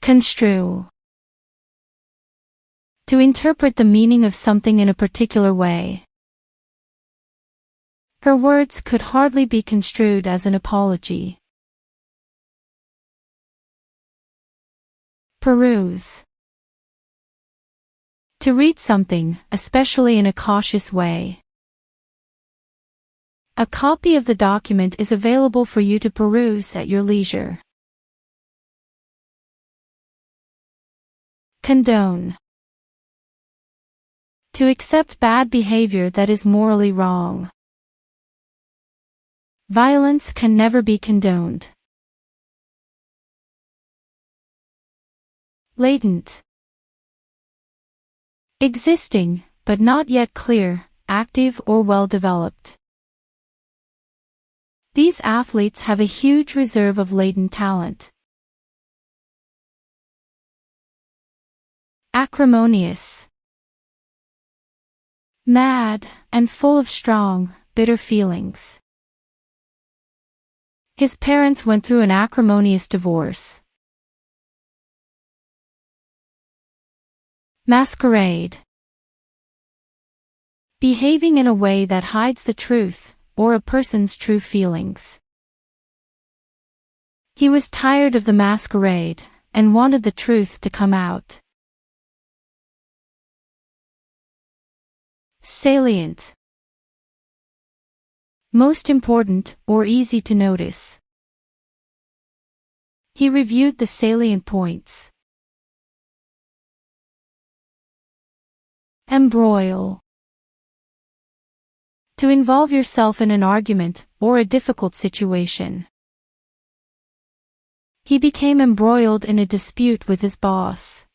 Construe. To interpret the meaning of something in a particular way. Her words could hardly be construed as an apology. Peruse. To read something, especially in a cautious way. A copy of the document is available for you to peruse at your leisure. Condone. To accept bad behavior that is morally wrong. Violence can never be condoned. Latent. Existing, but not yet clear, active or well developed. These athletes have a huge reserve of latent talent. Acrimonious. Mad, and full of strong, bitter feelings. His parents went through an acrimonious divorce. Masquerade. Behaving in a way that hides the truth, or a person's true feelings. He was tired of the masquerade, and wanted the truth to come out. Salient. Most important, or easy to notice. He reviewed the salient points. Embroil. To involve yourself in an argument, or a difficult situation. He became embroiled in a dispute with his boss.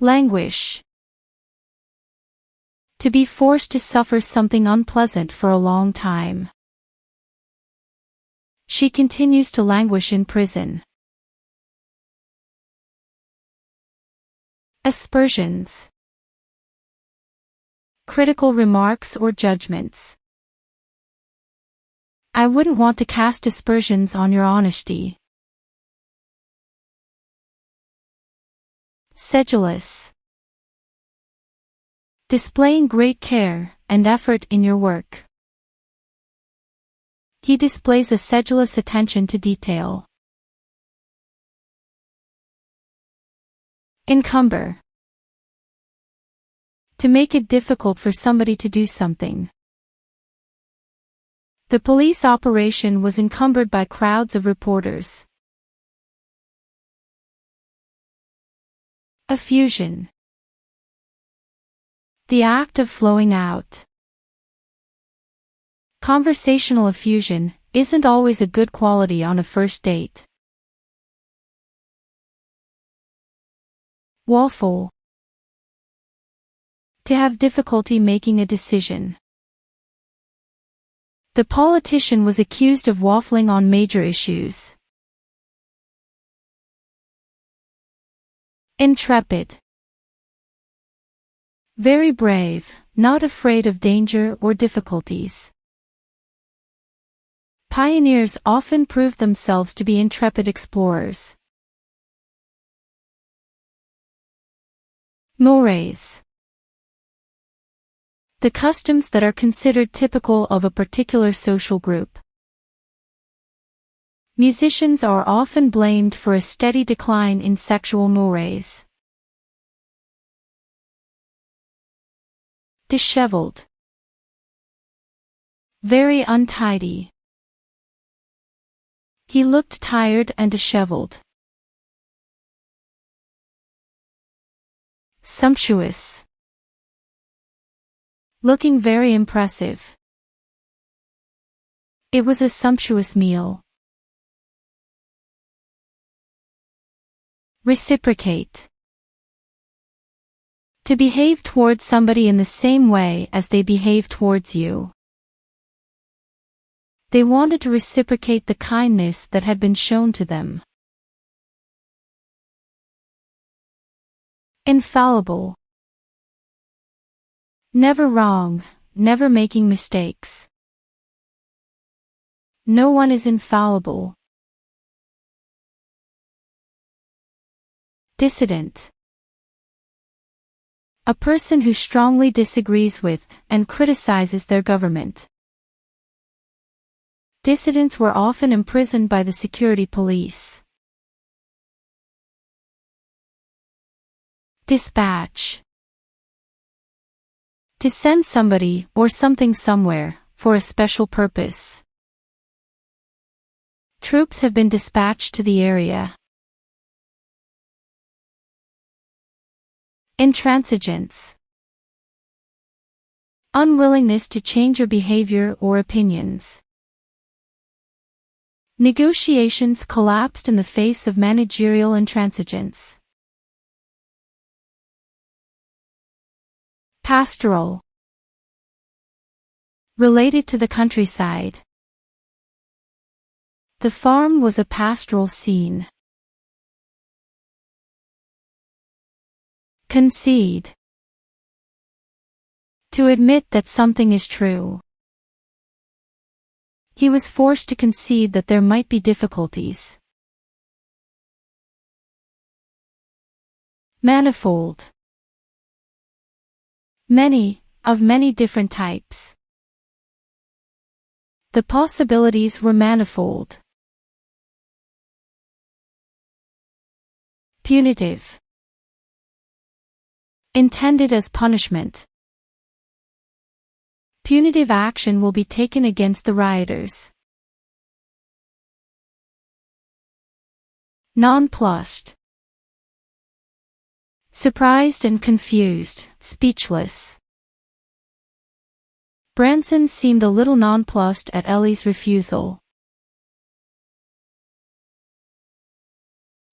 Languish. To be forced to suffer something unpleasant for a long time. She continues to languish in prison. Aspersions. Critical remarks or judgments. I wouldn't want to cast aspersions on your honesty. Sedulous. Displaying great care and effort in your work. He displays a sedulous attention to detail. Encumber. To make it difficult for somebody to do something. The police operation was encumbered by crowds of reporters. Effusion. The act of flowing out. Conversational effusion isn't always a good quality on a first date. Waffle. To have difficulty making a decision. The politician was accused of waffling on major issues. Intrepid. Very brave, not afraid of danger or difficulties. Pioneers often proved themselves to be intrepid explorers. Mores. The customs that are considered typical of a particular social group. Musicians are often blamed for a steady decline in sexual mores. Disheveled. Very untidy. He looked tired and disheveled. Sumptuous. Looking very impressive. It was a sumptuous meal. Reciprocate. To behave towards somebody in the same way as they behave towards you. They wanted to reciprocate the kindness that had been shown to them. Infallible. Never wrong, never making mistakes. No one is infallible. Dissident. A person who strongly disagrees with and criticizes their government. Dissidents were often imprisoned by the security police. Dispatch. To send somebody or something somewhere for a special purpose. Troops have been dispatched to the area. Intransigence. Unwillingness to change your behavior or opinions. Negotiations collapsed in the face of managerial intransigence. Pastoral. Related to the countryside. The farm was a pastoral scene. Concede. To admit that something is true. He was forced to concede that there might be difficulties. Manifold. Many, of many different types. The possibilities were manifold. Punitive. Intended as punishment. Punitive action will be taken against the rioters. Nonplussed. Surprised and confused, speechless. Branson seemed a little nonplussed at Ellie's refusal.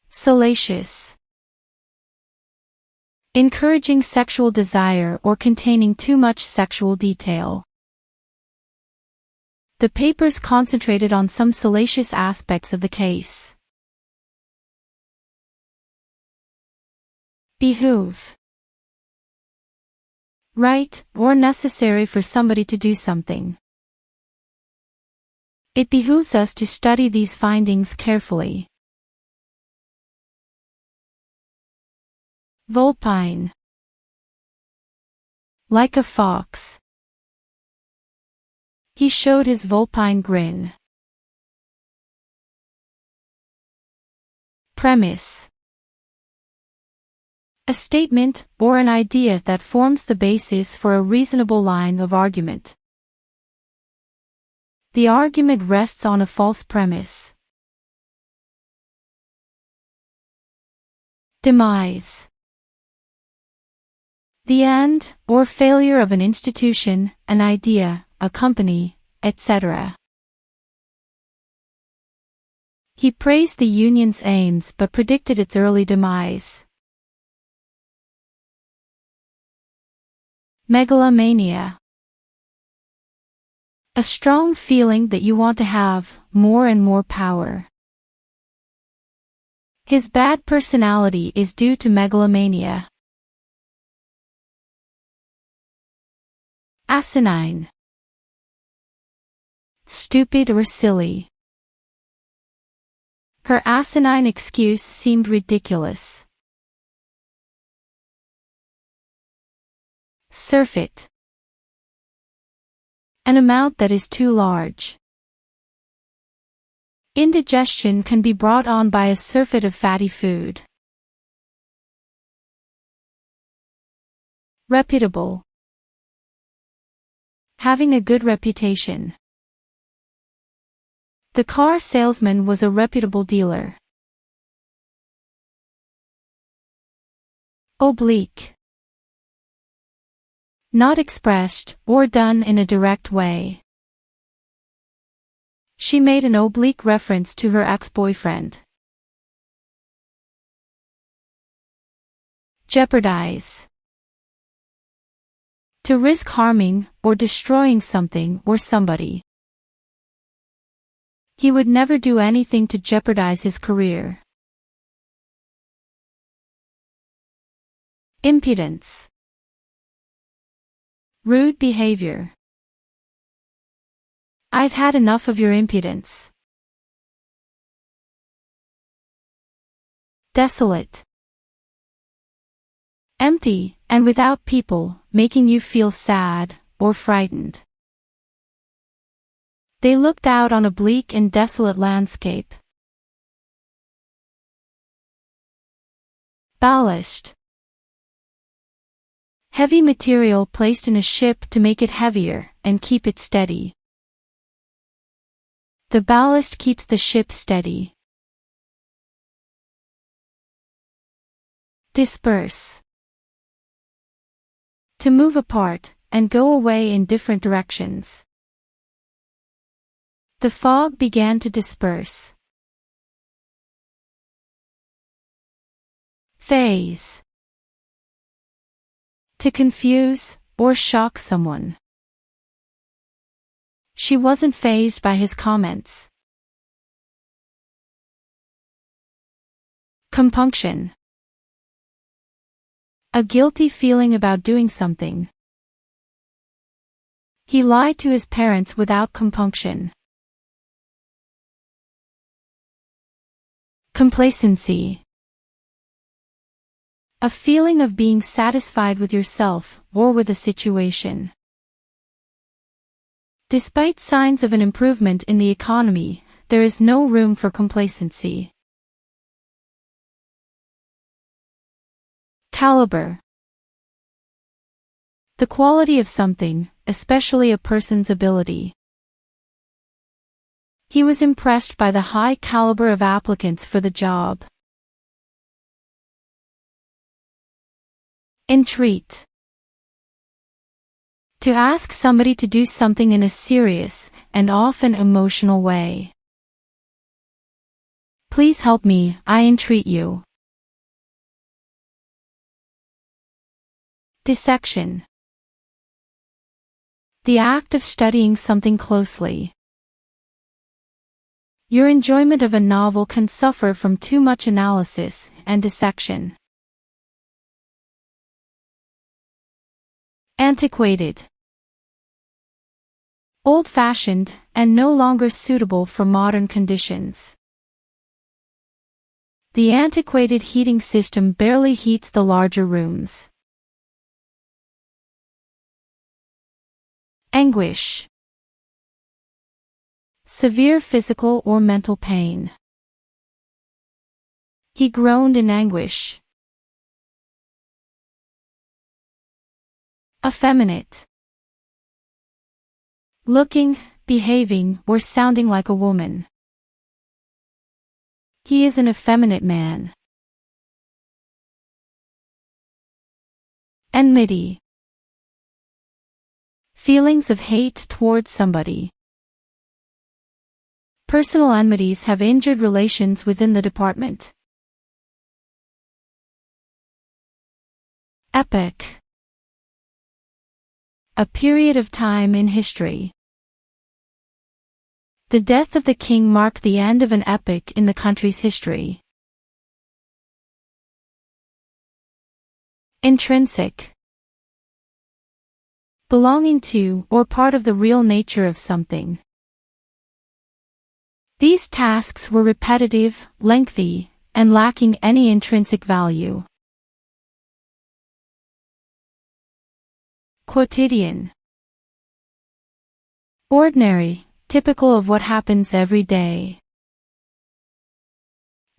Salacious. Encouraging sexual desire or containing too much sexual detail. The papers concentrated on some salacious aspects of the case. Behoove. Right, or necessary for somebody to do something. It behooves us to study these findings carefully. Vulpine. Like a fox. He showed his vulpine grin. Premise. A statement or an idea that forms the basis for a reasonable line of argument. The argument rests on a false premise. Demise. The end or failure of an institution, an idea, a company, etc. He praised the Union's aims but predicted its early demise. Megalomania. A strong feeling that you want to have more and more power. His bad personality is due to megalomania. Asinine. Stupid or silly. Her asinine excuse seemed ridiculous. Surfeit. An amount that is too large. Indigestion can be brought on by a surfeit of fatty food. Reputable. Having a good reputation. The car salesman was a reputable dealer. Oblique. Not expressed or done in a direct way. She made an oblique reference to her ex-boyfriend. Jeopardize. To risk harming or destroying something or somebody. He would never do anything to jeopardize his career. Impudence. Rude behavior. I've had enough of your impudence. Desolate. empty and without people, making you feel sad or frightened. They looked out on a bleak and desolate landscape. Ballast. Heavy material placed in a ship to make it heavier and keep it steady. The ballast keeps the ship steady. Disperse. To move apart and go away in different directions. The fog began to disperse. Phase. To confuse or shock someone. She wasn't fazed by his comments. Compunction. A guilty feeling about doing something. He lied to his parents without compunction. Complacency. A feeling of being satisfied with yourself or with a situation. Despite signs of an improvement in the economy, there is no room for complacency. Caliber. The quality of something, especially a person's ability. He was impressed by the high caliber of applicants for the job. Entreat. To ask somebody to do something in a serious and often emotional way. Please help me, I entreat you. Dissection. The act of studying something closely. Your enjoyment of a novel can suffer from too much analysis and dissection. Antiquated. Old-fashioned and no longer suitable for modern conditions. The antiquated heating system barely heats the larger rooms. Anguish. Severe physical or mental pain. He groaned in anguish. Effeminate. Looking, behaving, or sounding like a woman. He is an effeminate man. Enmity. Feelings of hate towards somebody. Personal enmities have injured relations within the department. Epoch. A period of time in history. The death of the king marked the end of an epoch in the country's history. Intrinsic. Belonging to or part of the real nature of something. These tasks were repetitive, lengthy, and lacking any intrinsic value. Quotidian. Ordinary, typical of what happens every day.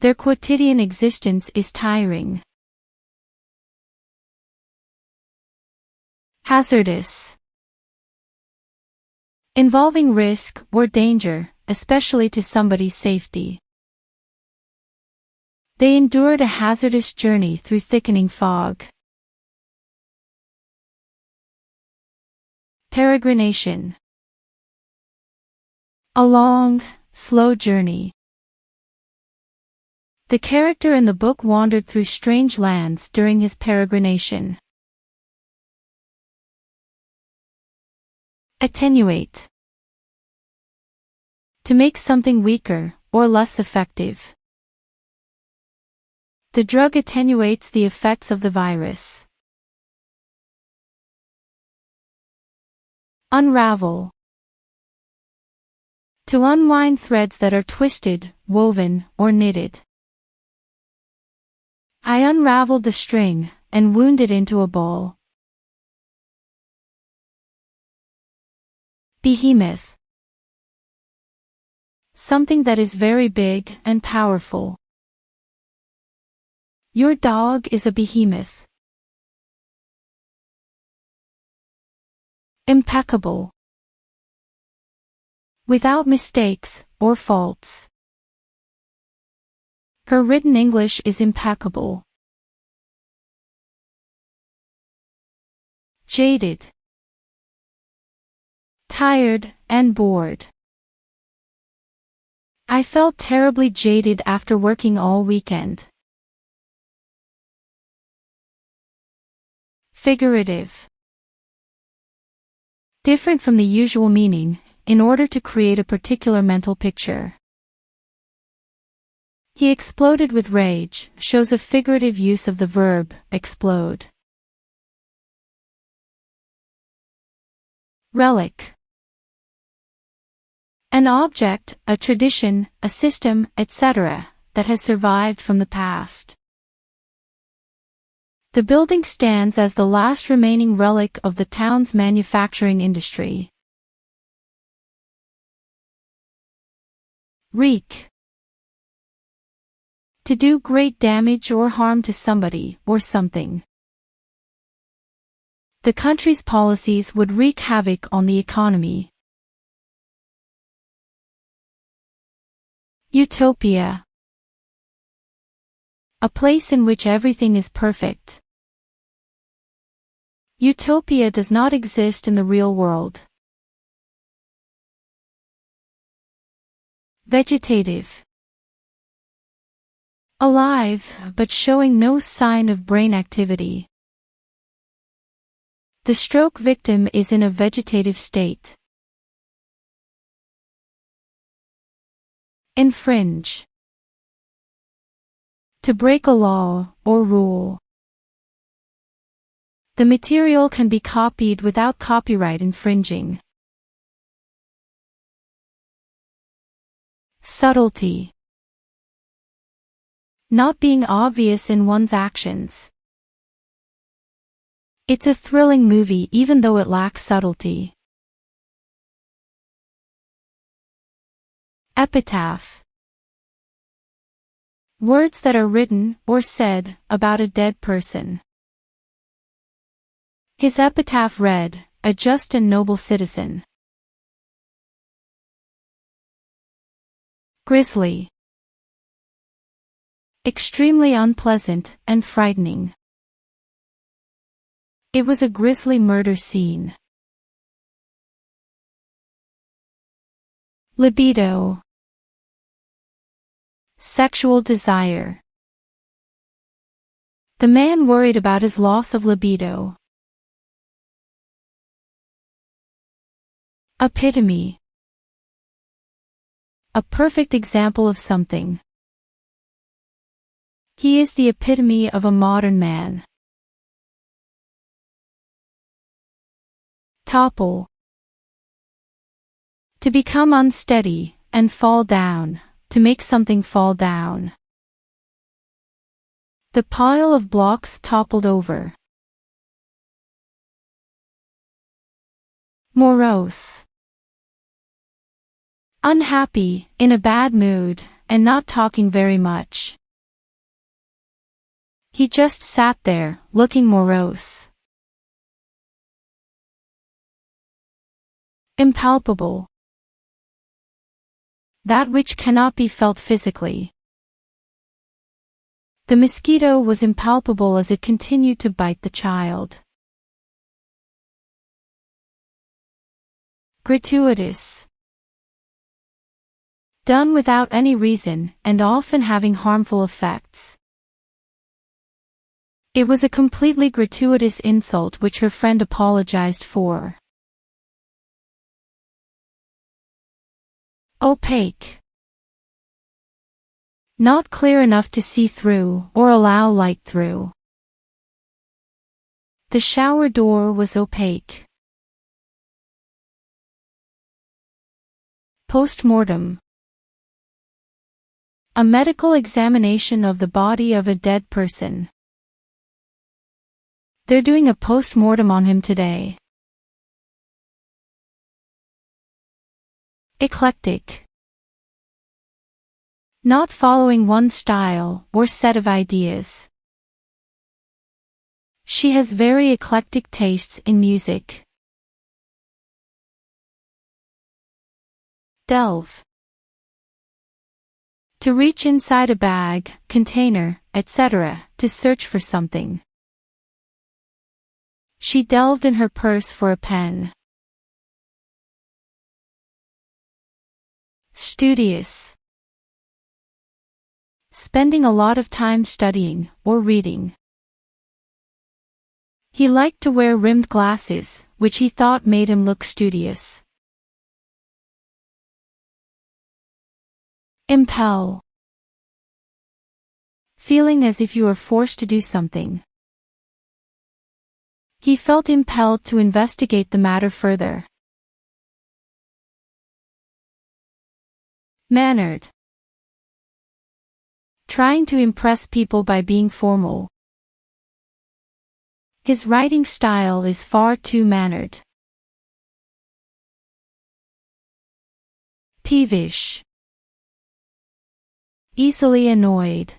Their quotidian existence is tiring. Hazardous. Involving risk or danger, especially to somebody's safety. They endured a hazardous journey through thickening fog. Peregrination. A long, slow journey. The character in the book wandered through strange lands during his peregrination. Attenuate. To make something weaker or less effective. The drug attenuates the effects of the virus. Unravel. To unwind threads that are twisted, woven, or knitted. I unraveled the string, and wound it into a ball. Behemoth. Something that is very big and powerful. Your dog is a behemoth. Impeccable. Without mistakes or faults. Her written English is impeccable. Jaded. Tired and bored. I felt terribly jaded after working all weekend. Figurative. Different from the usual meaning, in order to create a particular mental picture. He exploded with rage shows a figurative use of the verb explode. Relic. An object, a tradition, a system, etc., that has survived from the past. The building stands as the last remaining relic of the town's manufacturing industry. Wreak. To do great damage or harm to somebody or something. The country's policies would wreak havoc on the economy. Utopia. A place in which everything is perfect. Utopia does not exist in the real world. Vegetative. Alive, but showing no sign of brain activity. The stroke victim is in a vegetative state. Infringe. To break a law or rule. The material can be copied without copyright infringing. Subtlety. Not being obvious in one's actions. It's a thrilling movie even though it lacks subtlety. Epitaph. Words that are written or said about a dead person. His epitaph read, "A just and noble citizen." Grisly. Extremely unpleasant and frightening. It was a grisly murder scene. Libido. Sexual desire. The man worried about his loss of libido. Epitome. A perfect example of something. He is the epitome of a modern man. Topple. To become unsteady and fall down, to make something fall down. The pile of blocks toppled over. Morose. Unhappy, in a bad mood, and not talking very much. He just sat there, looking morose. Impalpable. That which cannot be felt physically. The mosquito was impalpable as it continued to bite the child. Gratuitous. Done without any reason, and often having harmful effects. It was a completely gratuitous insult which her friend apologized for. Opaque. Not clear enough to see through or allow light through. The shower door was opaque. Postmortem. A medical examination of the body of a dead person. They're doing a post-mortem on him today. Eclectic. Not following one style or set of ideas. She has very eclectic tastes in music. Delve. To reach inside a bag, container, etc., to search for something. She delved in her purse for a pen. Studious. Spending a lot of time studying or reading. He liked to wear rimmed glasses, which he thought made him look studious. Impel. Feeling as if you are forced to do something. He felt impelled to investigate the matter further. Mannered. Trying to impress people by being formal. His writing style is far too mannered. Peevish. Easily annoyed.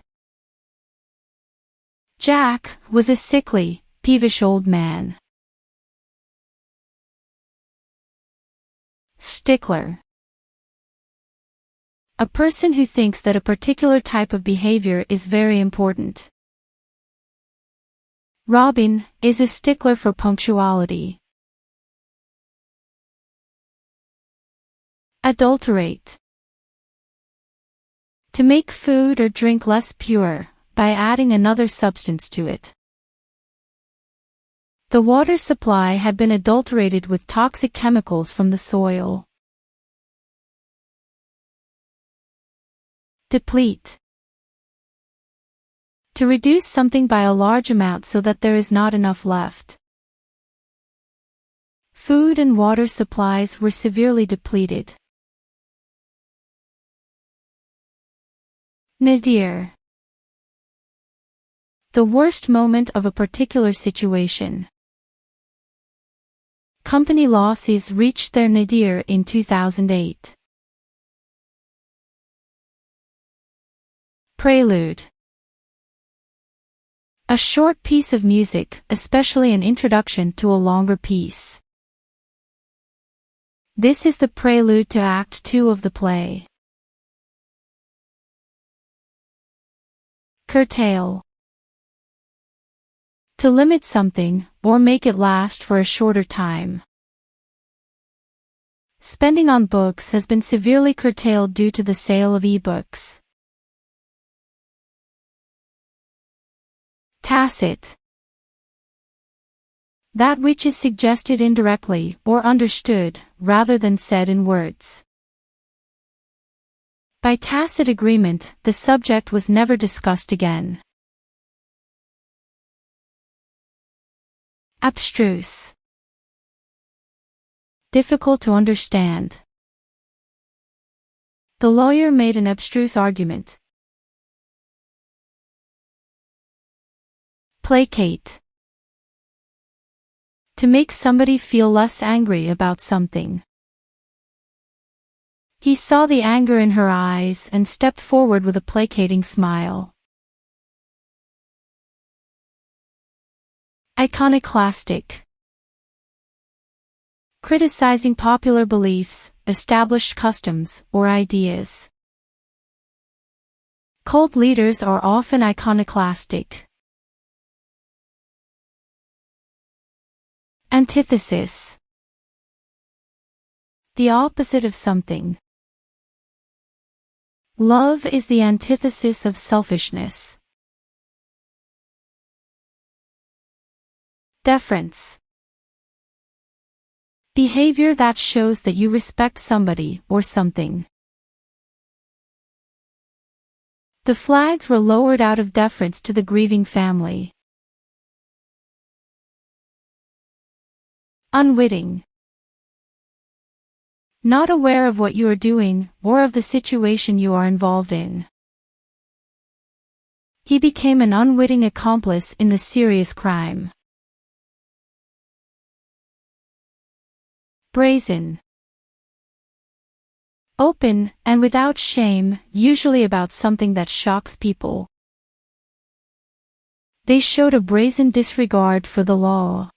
Jack was a sickly, peevish old man. Stickler. A person who thinks that a particular type of behavior is very important. Robin is a stickler for punctuality. Adulterate. To make food or drink less pure, by adding another substance to it. The water supply had been adulterated with toxic chemicals from the soil. Deplete. To reduce something by a large amount so that there is not enough left. Food and water supplies were severely depleted. Nadir. The worst moment of a particular situation. Company losses reached their nadir in 2008. Prelude. A short piece of music, especially an introduction to a longer piece. This is the prelude to Act 2 of the play. Curtail. To limit something, or make it last for a shorter time. Spending on books has been severely curtailed due to the sale of e-books. Tacit. That which is suggested indirectly or understood, rather than said in words. By tacit agreement, the subject was never discussed again. Abstruse. Difficult to understand. The lawyer made an abstruse argument. Placate. To make somebody feel less angry about something. He saw the anger in her eyes and stepped forward with a placating smile. Iconoclastic. Criticizing popular beliefs, established customs, or ideas. Cult leaders are often iconoclastic. Antithesis. The opposite of something. Love is the antithesis of selfishness. Deference. Behavior that shows that you respect somebody or something. The flags were lowered out of deference to the grieving family. Unwitting. Not aware of what you are doing, or of the situation you are involved in. He became an unwitting accomplice in the serious crime. Brazen. Open and without shame, usually about something that shocks people. They showed a brazen disregard for the law.